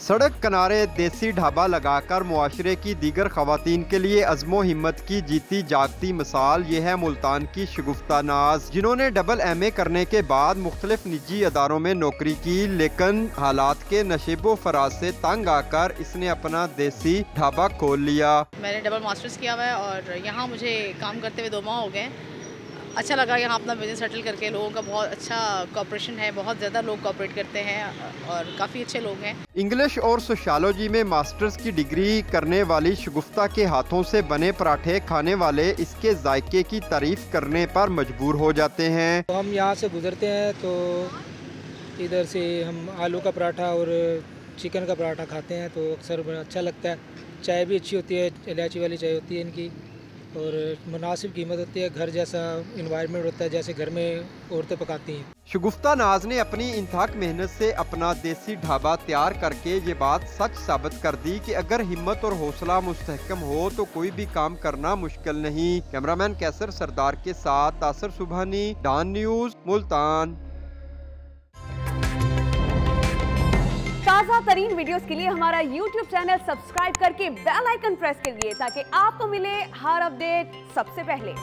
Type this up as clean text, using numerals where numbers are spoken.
सड़क किनारे देसी ढाबा लगाकर मुआशरे की दीगर खवातीन के लिए अज़्मो हिम्मत की जीती जागती मिसाल ये है मुल्तान की शगुफ्ता नाज, जिन्होंने डबल MA करने के बाद मुख्तलिफ निजी अदारों में नौकरी की, लेकिन हालात के नशेबो फराज से तंग आकर इसने अपना देसी ढाबा खोल लिया। मैंने डबल मास्टर्स किया हुआ है और यहाँ मुझे काम करते हुए 2 माह हो गए। अच्छा लगा यहाँ अपना बिजनेस सेटल करके। लोगों का बहुत अच्छा कोऑपरेशन है, बहुत ज़्यादा लोग कोऑपरेट करते हैं और काफ़ी अच्छे लोग हैं। इंग्लिश और सोशियोलॉजी में मास्टर्स की डिग्री करने वाली शगुफ्ता के हाथों से बने पराठे खाने वाले इसके जायके की तारीफ करने पर मजबूर हो जाते हैं। तो हम यहाँ से गुजरते हैं तो इधर से हम आलू का पराठा और चिकन का पराठा खाते हैं तो अक्सर बड़ा अच्छा लगता है। चाय भी अच्छी होती है, इलायची वाली चाय होती है इनकी और मुनासिब कीमत होती है। घर जैसा इन्वायरमेंट होता है जैसे घर में औरतें पकाती हैं। शगुफ्ता नाज ने अपनी इंतहाक मेहनत से अपना देसी ढाबा तैयार करके ये बात सच साबित कर दी कि अगर हिम्मत और हौसला मुस्तहकम हो तो कोई भी काम करना मुश्किल नहीं। कैमरामैन कैसर सरदार के साथ तासर सुबहानी, डॉन न्यूज़, मुल्तान। ताज़ा तरीन वीडियोस के लिए हमारा YouTube चैनल सब्सक्राइब करके बेल आइकन प्रेस करिए ताकि आपको मिले हर अपडेट सबसे पहले।